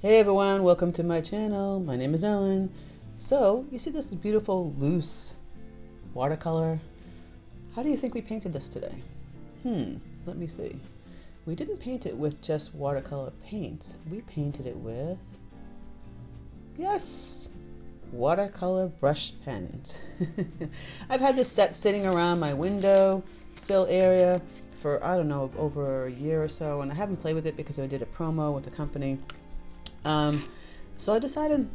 Hey everyone, welcome to my channel. My name is Ellen. So, you see this beautiful loose watercolor? How do you think we painted this today? Let me see. We didn't paint it with just watercolor paints. We painted it with, yes, watercolor brush pens. I've had this set sitting around my window sill area for, I don't know, over a year or so, and I haven't played with it because I did a promo with the company. So I decided,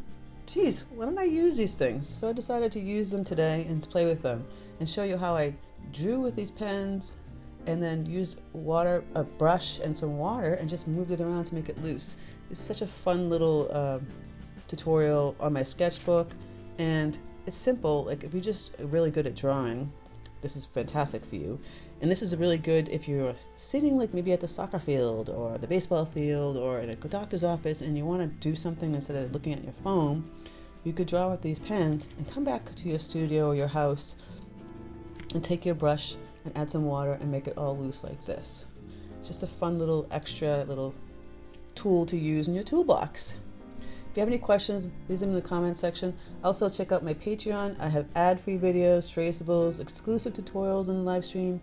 geez, why don't I use these things? So I decided to use them today and play with them and show you how I drew with these pens and then used a brush and some water and just moved it around to make it loose. It's such a fun little tutorial on my sketchbook, and it's simple. Like, if you're just really good at drawing, this is fantastic for you. And this is really good if you're sitting like maybe at the soccer field or the baseball field or at a doctor's office and you want to do something instead of looking at your phone. You could draw with these pens and come back to your studio or your house and take your brush and add some water and make it all loose like this. It's just a fun little extra little tool to use in your toolbox. If you have any questions, leave them in the comment section. Also, check out my Patreon. I have ad-free videos, traceables, exclusive tutorials and live stream,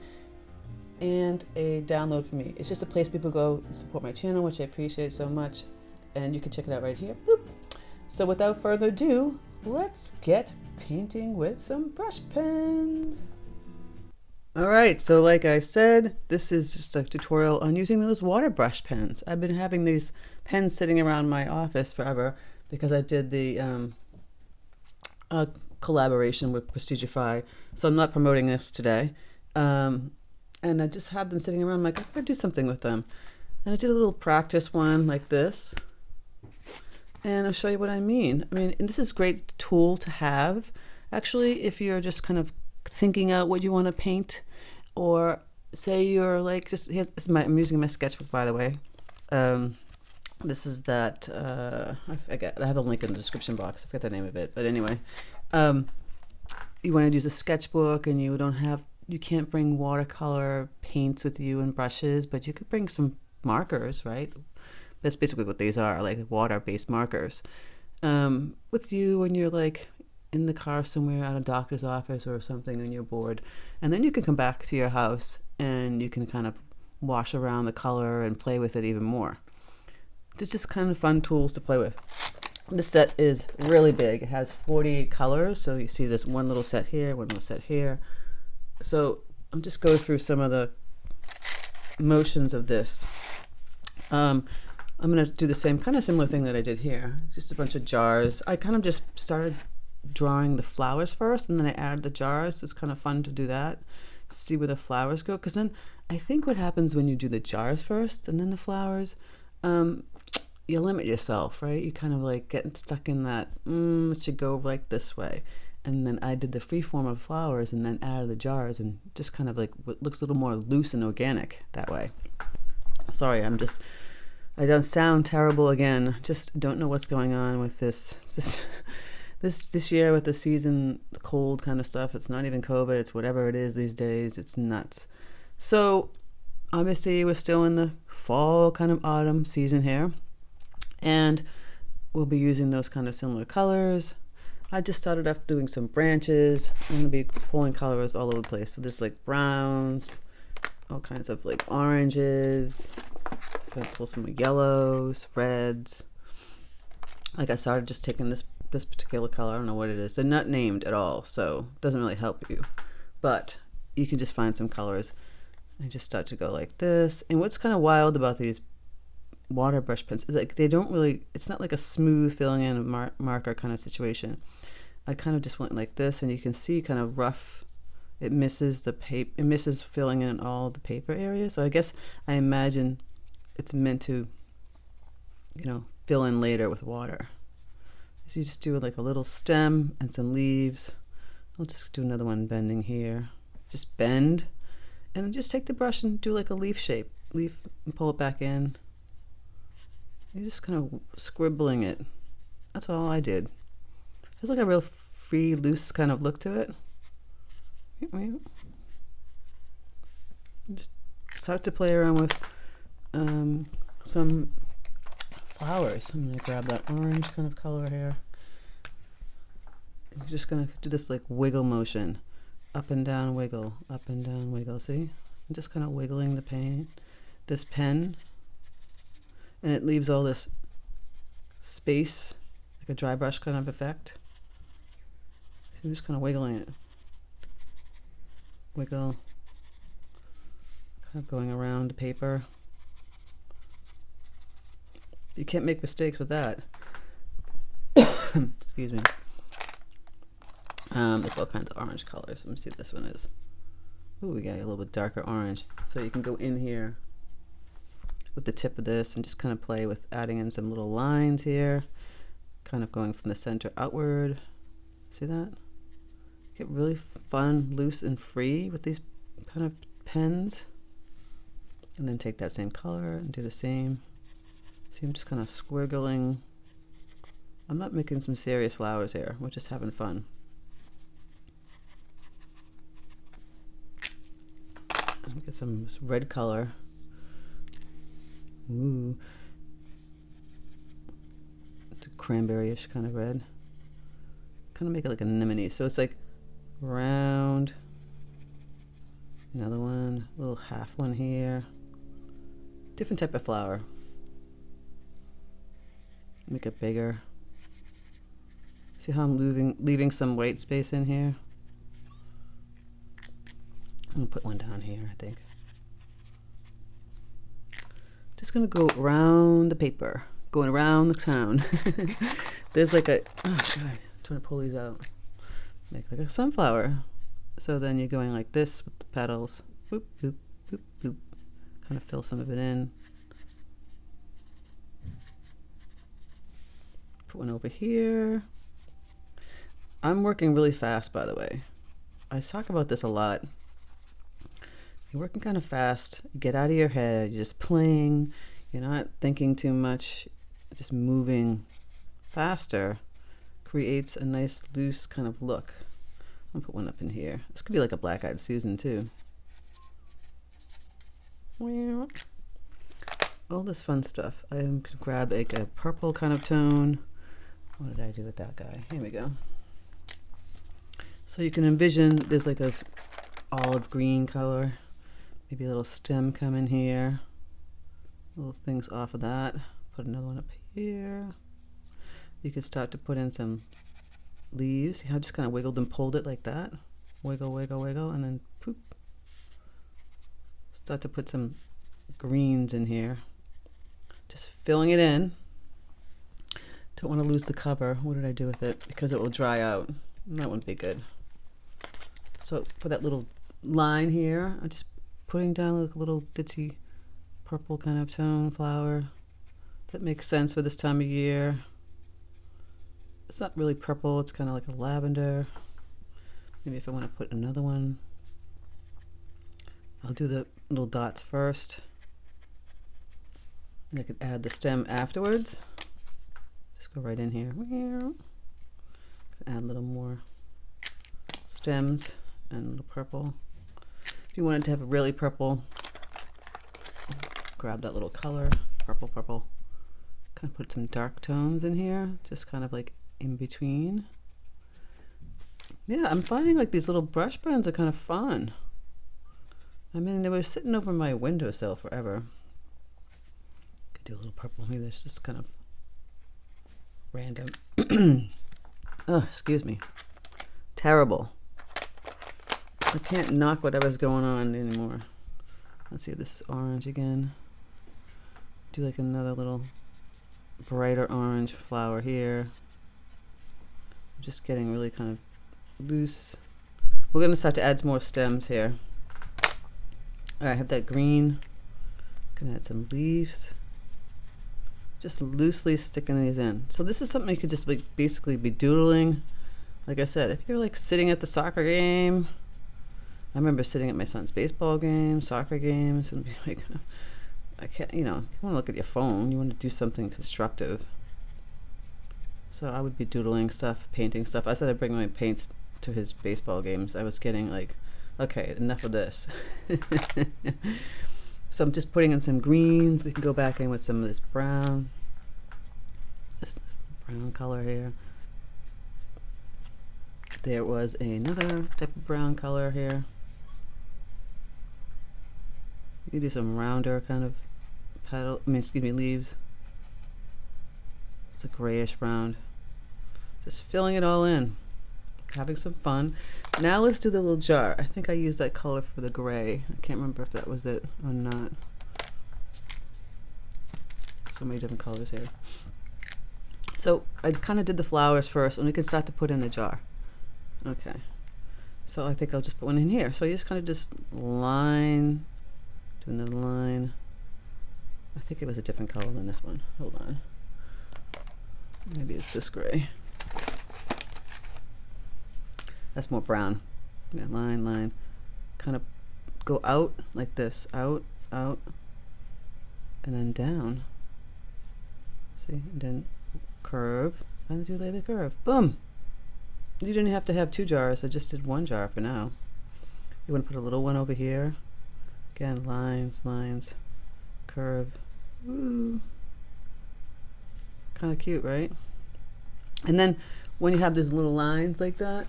and a download for me. It's just a place people go support my channel, which I appreciate so much, and you can check it out right here. Boop. So without further ado, let's get painting with some brush pens. Alright, so like I said, this is just a tutorial on using those water brush pens. I've been having these pens sitting around my office forever because I did the collaboration with prestigfy, so I'm not promoting this today. And I just have them sitting around, like, I could do something with them. And I did a little practice one like this, and I'll show you what I mean. And this is a great tool to have, actually, if you're just kind of thinking out what you want to paint, or say you're like, I'm using my sketchbook, by the way. This is that, I have a link in the description box, I forget the name of it, but anyway. You want to use a sketchbook and you can't bring watercolor paints with you and brushes, but you could bring some markers, right? That's basically what these are, like water-based markers. With you when you're like in the car somewhere at a doctor's office or something and you're bored. And then you can come back to your house and you can kind of wash around the color and play with it even more. It's just kind of fun tools to play with. This set is really big. It has 40 colors, so you see this one little set here, one little set here. So I'm just going through some of the motions of this. I'm going to do the same kind of similar thing that I did here. Just a bunch of jars. I kind of just started drawing the flowers first, and then I added the jars. It's kind of fun to do that. See where the flowers go, because then I think what happens when you do the jars first and then the flowers, you limit yourself, right? You kind of like getting stuck in that, it should go like this way. And then I did the free form of flowers and then added the jars, and just kind of like what looks a little more loose and organic that way. Sorry, I don't sound terrible again. Just don't know what's going on with this year with the season, the cold kind of stuff. It's not even COVID, it's whatever it is these days. It's nuts. So obviously we're still in the fall, kind of autumn season here, and we'll be using those kind of similar colors. I just started off doing some branches. I'm going to be pulling colors all over the place. So there's like browns, all kinds of like oranges. I'm going to pull some yellows, reds. Like, I started just taking this particular color. I don't know what it is. They're not named at all, so it doesn't really help you. But you can just find some colors and just start to go like this. And what's kind of wild about these water brush pens is like they don't really, it's not like a smooth filling in marker kind of situation. I kind of just went like this, and you can see kind of rough. It misses the paper. It misses filling in all the paper area. So I imagine it's meant to, fill in later with water. So you just do like a little stem and some leaves. I'll just do another one bending here. Just bend, and just take the brush and do like a leaf shape. Leaf, and pull it back in. You're just kind of scribbling it. That's all I did. There's like a real free, loose kind of look to it. Just start to play around with some flowers. I'm gonna grab that orange kind of color here. I'm just gonna do this like wiggle motion. Up and down wiggle, up and down wiggle, see? I'm just kind of wiggling the this pen, and it leaves all this space, like a dry brush kind of effect. So I'm just kind of wiggling it. Wiggle, kind of going around the paper. You can't make mistakes with that. Excuse me. There's all kinds of orange colors. Let me see what this one is. Ooh, we got a little bit darker orange. So you can go in here with the tip of this and just kind of play with adding in some little lines here, kind of going from the center outward. See that? Get really fun, loose, and free with these kind of pens. And then take that same color and do the same. See, I'm just kind of squiggling. I'm not making some serious flowers here. We're just having fun. Get some red color. Ooh. Cranberry-ish kind of red. Kind of make it like an anemone. So it's like round. Another one. A little half one here. Different type of flower. Make it bigger. See how I'm leaving some white space in here? I'm gonna put one down here, I think. Just gonna go around the paper, going around the town. There's like a, oh God, I'm trying to pull these out. Make like a sunflower. So then you're going like this with the petals. Boop, boop, boop, boop. Kind of fill some of it in. Put one over here. I'm working really fast, by the way. I talk about this a lot. You're working kind of fast. Get out of your head. You're just playing. You're not thinking too much. Just moving faster creates a nice loose kind of look. I'll put one up in here. This could be like a black-eyed Susan too. All this fun stuff. I'm gonna grab like a purple kind of tone. What did I do with that guy? Here we go. So you can envision there's like a olive green color. Maybe a little stem come in here. Little things off of that. Put another one up here. You can start to put in some leaves. See how I just kind of wiggled and pulled it like that? Wiggle, wiggle, wiggle, and then poop. Start to put some greens in here. Just filling it in. Don't want to lose the cover. What did I do with it? Because it will dry out. That wouldn't be good. So for that little line here, I'm just putting down like a little ditzy purple kind of tone flower. That makes sense for this time of year. It's not really purple, it's kind of like a lavender. Maybe if I want to put another one, I'll do the little dots first. And I could add the stem afterwards. Just go right in here. Add a little more stems and a little purple. If you wanted to have a really purple, grab that little color, purple, purple. Kind of put some dark tones in here, just kind of like in between. Yeah, I'm finding like these little brush pens are kind of fun. I mean, they were sitting over my windowsill forever. Could do a little purple. Maybe it's just kind of random. Oh, excuse me. Terrible. I can't knock whatever's going on anymore. Let's see if this is orange again. Do like another little brighter orange flower here. I'm just getting really kind of loose. We're going to start to add some more stems here. All right, I have that green. Gonna add some leaves. Just loosely sticking these in. So this is something you could just like basically be doodling. Like I said, if you're like sitting at the soccer game, I remember sitting at my son's baseball game, soccer games, and be like, I can't, you know, you want to look at your phone, you want to do something constructive. So I would be doodling stuff, painting stuff. I said I'd bring my paints to his baseball games. I was getting like, okay, enough of this. So I'm just putting in some greens. We can go back in with some of this brown. This brown color here. There was another type of brown color here. You do some rounder kind of petal, leaves. It's a grayish brown. Just filling it all in, having some fun. Now let's do the little jar. I think I used that color for the gray. I can't remember if that was it or not. So many different colors here. So I kind of did the flowers first, and we can start to put in the jar. Okay. So I think I'll just put one in here. So you just kind of just line, do another line. I think it was a different color than this one. Hold on. Maybe it's this gray. That's more brown. Yeah, line, line. Kind of go out like this. Out, out, and then down. See? And then curve. And do the curve. Boom! You didn't have to have two jars. I just did one jar for now. You want to put a little one over here. Again, lines, lines, curve. Ooh. Kind of cute, right? And then when you have these little lines like that,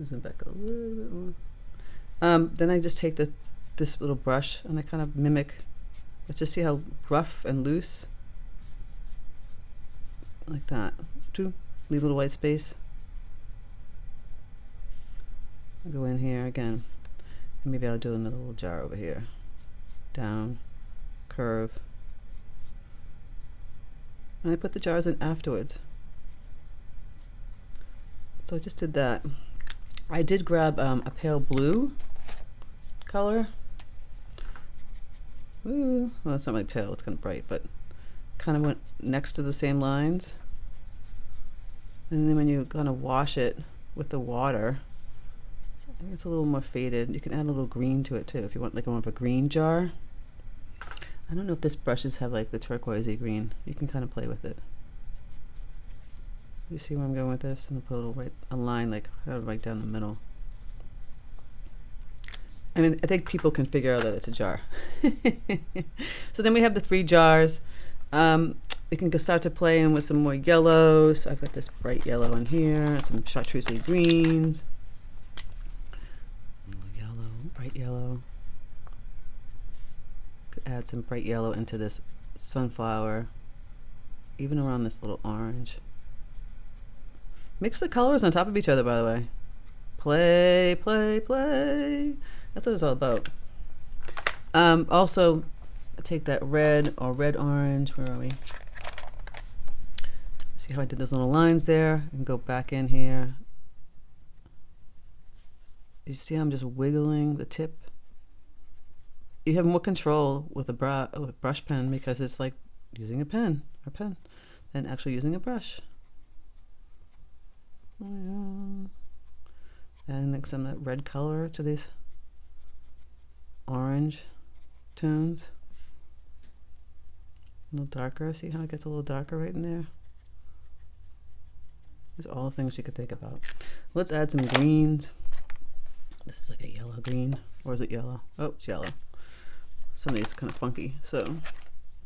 zoom back a little bit more. Then I just take this little brush and I kind of mimic. Let's just see how rough and loose, like that. Leave a little white space. Go in here again, and maybe I'll do another little jar over here. Down, curve, and I put the jars in afterwards. So I just did that. I did grab a pale blue color. Ooh, well, it's not really pale, it's kind of bright, but kind of went next to the same lines. And then when you kind of wash it with the water, I think it's a little more faded. You can add a little green to it too if you want, like more of a green jar. I don't know if this brushes have like the turquoisey green. You can kind of play with it. You see where I'm going with this? I'm gonna put a line like right down the middle. I mean, I think people can figure out that it's a jar. So then we have the 3 jars. We can go start to play in with some more yellows. I've got this bright yellow in here, and some chartreusey greens. Yellow, bright yellow. Could add some bright yellow into this sunflower, even around this little orange. Mix the colors on top of each other, by the way. Play, play, play. That's what it's all about. Also, take that red or red-orange. Where are we? See how I did those little lines there? And go back in here. You see how I'm just wiggling the tip? You have more control with a brush pen because it's like using a pen than actually using a brush. And mix some of that red color to these orange tones. A little darker. See how it gets a little darker right in there? These are all the things you could think about. Let's add some greens. This is like a yellow green. Or is it yellow? Oh, it's yellow. Some of these are kind of funky. So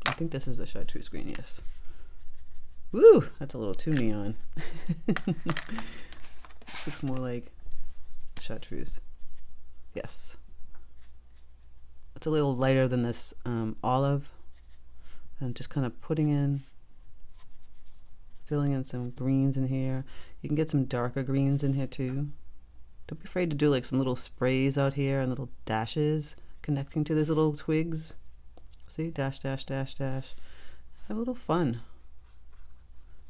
I think this is a chartreuse green, yes. Woo! That's a little too neon. This looks more like chartreuse. Yes. It's a little lighter than this olive. And I'm just kind of filling in some greens in here. You can get some darker greens in here too. Don't be afraid to do like some little sprays out here and little dashes connecting to these little twigs. See? Dash, dash, dash, dash. Have a little fun.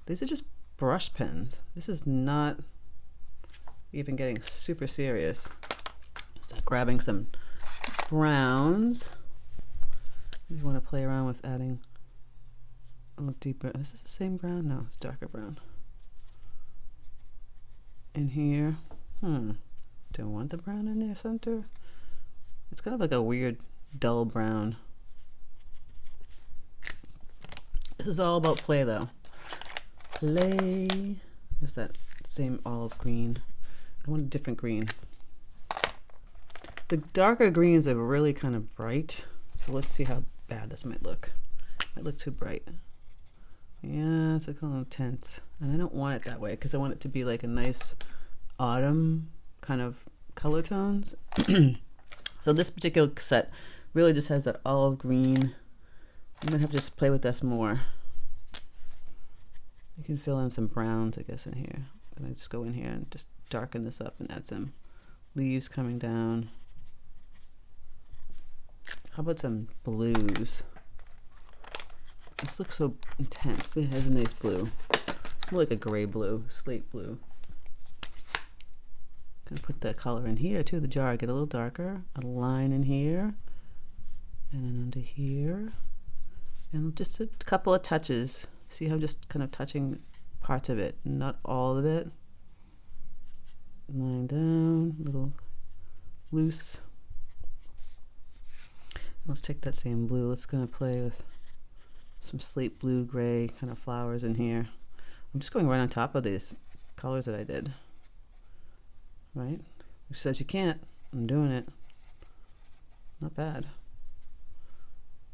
These are just brush pens. This is not even getting super serious. Start grabbing some browns. If you want to play around with adding a little deeper. Is this the same brown? No, it's darker brown. In here. Do I want the brown in there center? It's kind of like a weird dull brown. This is all about play though. Play. It's that same olive green. I want a different green. The darker greens are really kind of bright. So let's see how bad this might look. Might look too bright. Yeah, it's like a little intense. And I don't want it that way because I want it to be like a nice autumn kind of color tones. So this particular set really just has that olive green. I'm gonna have to just play with this more. You can fill in some browns, I guess, in here. I'm gonna just go in here and just darken this up and add some leaves coming down. How about some blues? This looks so intense. It has a nice blue. More like a gray blue, slate blue. Gonna put the color in here too, the jar. Get a little darker. A line in here. And then under here. And just a couple of touches. See how I'm just kind of touching parts of it, not all of it. Line down, a little loose. Let's take that same blue. Let's gonna play with some slate blue, gray kind of flowers in here. I'm just going right on top of these colors that I did. Right? Who says you can't? I'm doing it. Not bad.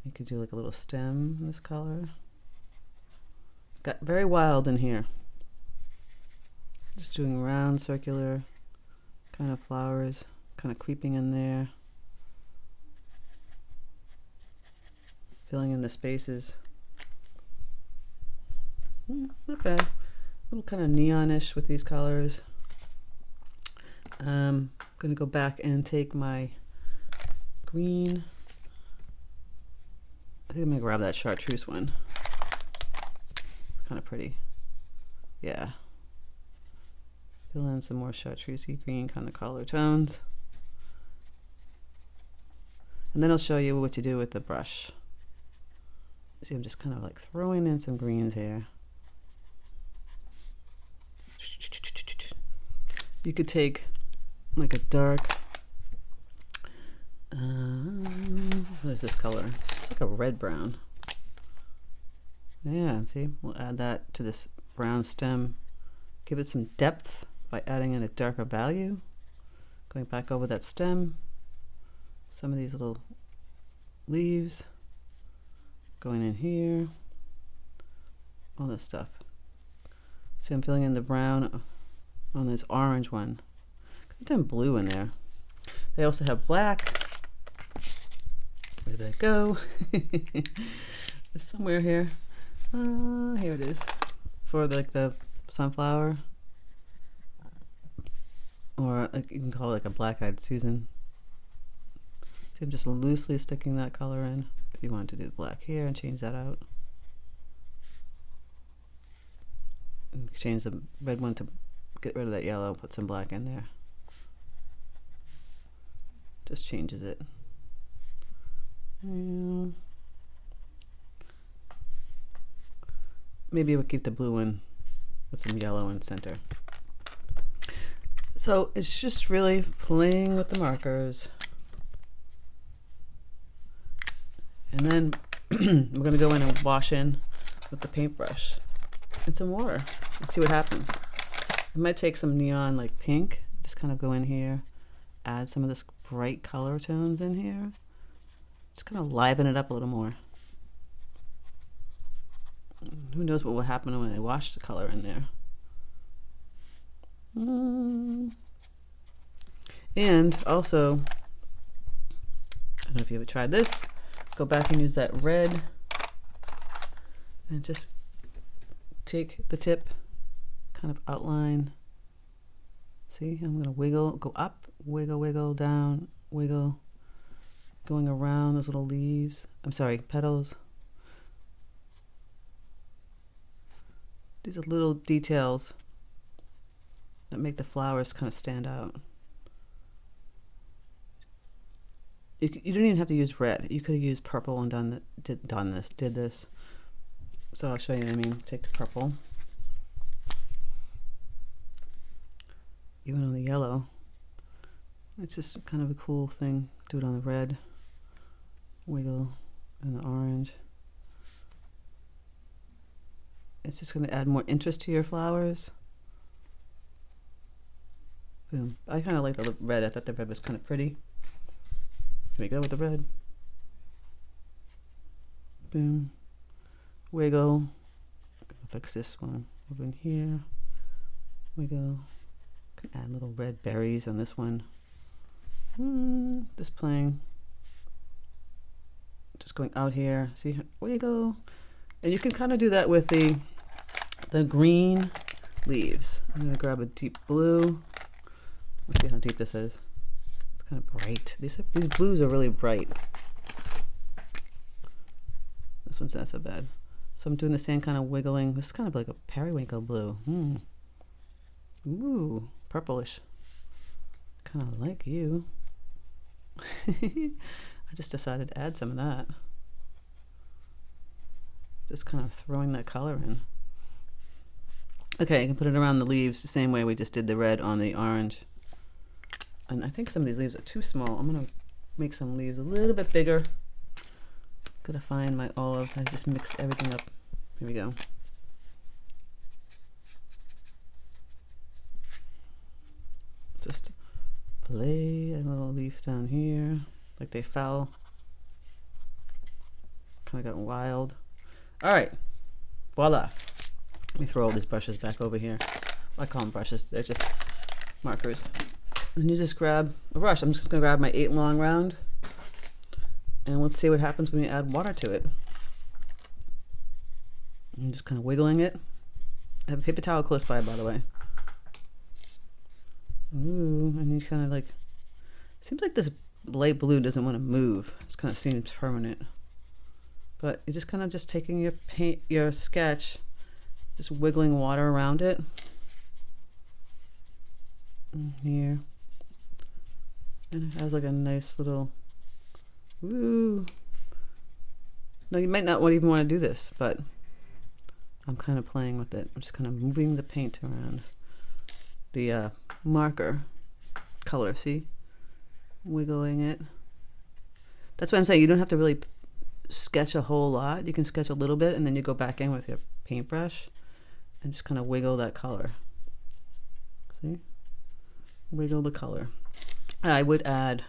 You could do like a little stem in this color. Got very wild in here. Just doing round, circular kind of flowers, kind of creeping in there. Filling in the spaces. Not bad. A little kind of neonish with these colors. I'm gonna go back and take my green. I think I'm gonna grab that chartreuse one. It's kind of pretty. Yeah. Fill in some more chartreusey green kind of color tones. And then I'll show you what to do with the brush. See, I'm just kind of like throwing in some greens here. You could take like a dark, what is this color? It's like a red brown. Yeah, see, we'll add that to this brown stem. Give it some depth by adding in a darker value. Going back over that stem. Some of these little leaves. Going in here. All this stuff. See, I'm filling in the brown on this orange one. I've done blue in there. They also have black. Where did it go? It's somewhere here. Here it is. For like the sunflower. Or like, you can call it like a black-eyed Susan. See, I'm just loosely sticking that color in. If you want to do the black here and change that out. And change the red one to get rid of that yellow, put some black in there. Just changes it. Maybe we'll keep the blue one with some yellow in center. So it's just really playing with the markers. And then we're going to go in and wash in with the paintbrush and some water and see what happens. I might take some neon like pink, just kind of go in here, add some of this bright color tones in here. Just kind of liven it up a little more. Who knows what will happen when I wash the color in there. And also, I don't know if you ever tried this, go back and use that red and just take the tip, kind of outline. See, I'm gonna wiggle, go up, wiggle, wiggle, down, wiggle, going around those little leaves. I'm sorry, petals. These are little details that make the flowers kind of stand out. You don't even have to use red. You could have used purple and did this. So I'll show you what I mean. Take the purple. Even on the yellow. It's just kind of a cool thing. Do it on the red. Wiggle and the orange. It's just going to add more interest to your flowers. Boom. I kind of like the red. I thought the red was kind of pretty. Here we go with the red. Boom. Wiggle. fix this one over in here. We go. Can add little red berries on this one. Just playing. Just going out here. See where you go. And you can kind of do that with the green leaves. I'm gonna grab a deep blue. Let's see how deep this is. It's kind of bright. These blues are really bright. This one's not so bad. So I'm doing the same kind of wiggling. This is kind of like a periwinkle blue. Ooh, purplish. Kind of like you. I just decided to add some of that. Just kind of throwing that color in. Okay, you can put it around the leaves the same way we just did the red on the orange. And I think some of these leaves are too small. I'm gonna make some leaves a little bit bigger. Gotta find my olive. I just mixed everything up. Here we go. Just play a little leaf down here, like they fell. Kind of got wild. All right, voila. Let me throw all these brushes back over here. I call them brushes, they're just markers. And you just grab a brush. I'm just gonna grab my 8 long round, and let's see what happens when you add water to it. I'm just kind of wiggling it. I have a paper towel close by the way. Ooh, and you kind of like, seems like this light blue doesn't want to move. It kind of seems permanent. But you're just kind of just taking your paint, your sketch, just wiggling water around it. And here. And it has like a nice little, ooh. No, you might not even want to do this, but I'm kind of playing with it. I'm just kind of moving the paint around. The marker color, see? Wiggling it. That's what I'm saying. You don't have to really sketch a whole lot. You can sketch a little bit and then you go back in with your paintbrush and just kind of wiggle that color. See? Wiggle the color. I would add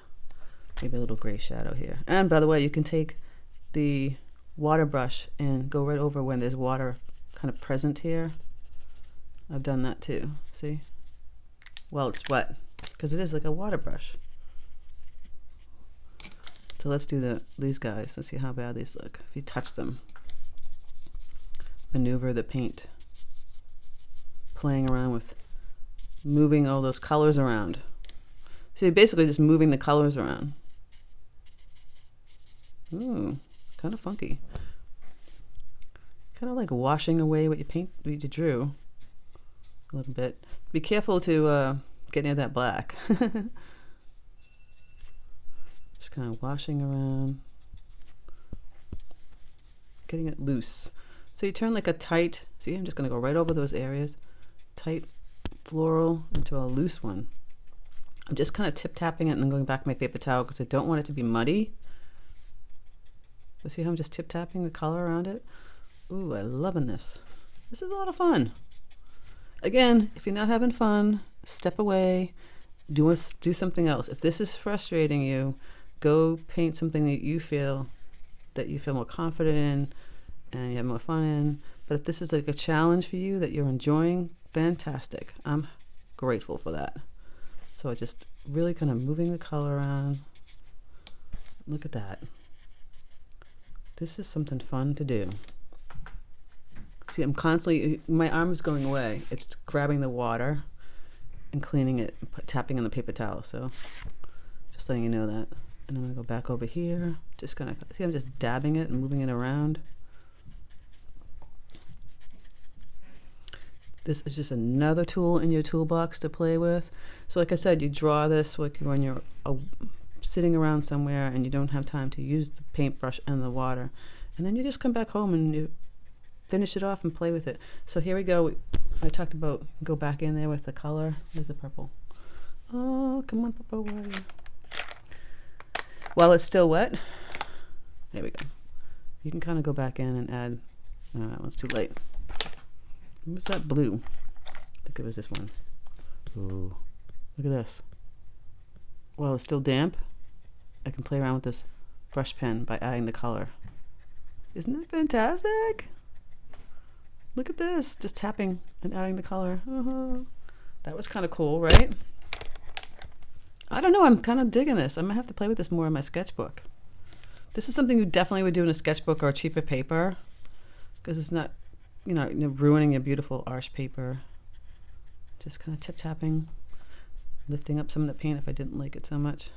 maybe a little gray shadow here. And by the way, you can take the water brush and go right over when there's water kind of present here. I've done that too. See? Well, it's wet because it is like a water brush. So let's do these guys. Let's see how bad these look. If you touch them, maneuver the paint, playing around with moving all those colors around. So you're basically just moving the colors around. Ooh, kind of funky. Kind of like washing away what you drew a little bit. Be careful to get near that black. Just kind of washing around, getting it loose. So you turn like a tight, see, I'm just going to go right over those areas, tight floral into a loose one. I'm just kind of tip-tapping it and then going back to my paper towel because I don't want it to be muddy. So see how I'm just tip-tapping the color around it? Ooh, I'm loving this. This is a lot of fun. Again, if you're not having fun, step away, do something else. If this is frustrating you, go paint something that you feel more confident in and you have more fun in. But if this is like a challenge for you that you're enjoying, fantastic. I'm grateful for that. So I just really kind of moving the color around. Look at that. This is something fun to do. See, I'm constantly, my arm is going away. It's grabbing the water and cleaning it, tapping on the paper towel. So just letting you know that. And I'm gonna go back over here. Just gonna, see, I'm just dabbing it and moving it around. This is just another tool in your toolbox to play with. So like I said, you draw this like when you're sitting around somewhere and you don't have time to use the paintbrush and the water. And then you just come back home and you finish it off and play with it. So here we go. I talked about go back in there with the color. Where's the purple? Oh, come on, purple, where are you? While it's still wet, there we go. You can kind of go back in and add, that one's too late. What was that blue? I think it was this one. Ooh, look at this. While it's still damp, I can play around with this brush pen by adding the color. Isn't that fantastic? Look at this, just tapping and adding the color. That was kind of cool, right? I don't know, I'm kind of digging this. I'm gonna have to play with this more in my sketchbook. This is something you definitely would do in a sketchbook or a cheaper paper, because it's not, ruining your beautiful arch paper. Just kind of tip tapping, lifting up some of the paint if I didn't like it so much.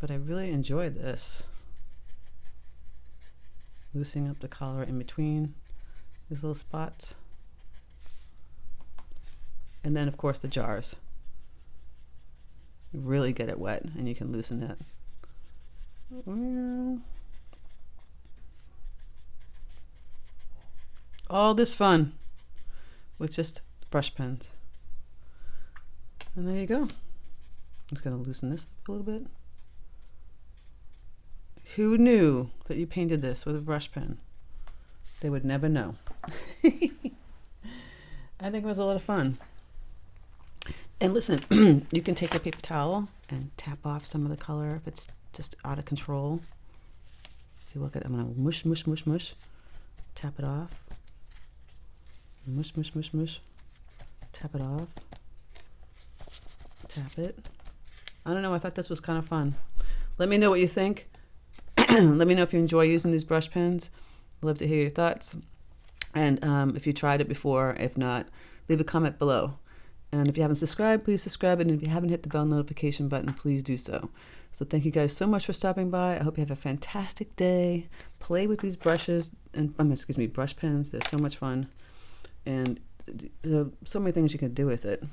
But I really enjoyed this. Loosening up the color in between these little spots. And then of course the jars. You really get it wet and you can loosen it. All this fun with just brush pens. And there you go. I'm just gonna loosen this up a little bit. Who knew that you painted this with a brush pen? They would never know. I think it was a lot of fun. And listen, you can take a paper towel and tap off some of the color if it's just out of control. See, look at, I'm gonna mush, mush, mush, mush. Tap it off. Mush, mush, mush, mush. Tap it off. Tap it. I don't know, I thought this was kind of fun. Let me know what you think. Let me know if you enjoy using these brush pens. I'd love to hear your thoughts. And if you tried it before, if not, leave a comment below. And if you haven't subscribed, please subscribe. And if you haven't hit the bell notification button, please do so. So thank you guys so much for stopping by. I hope you have a fantastic day. Play with these brushes, and brush pens. They're so much fun. And there are so many things you can do with it.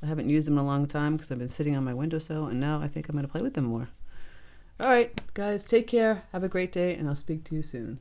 I haven't used them in a long time because I've been sitting on my windowsill, and now I think I'm going to play with them more. All right, guys, take care. Have a great day, and I'll speak to you soon.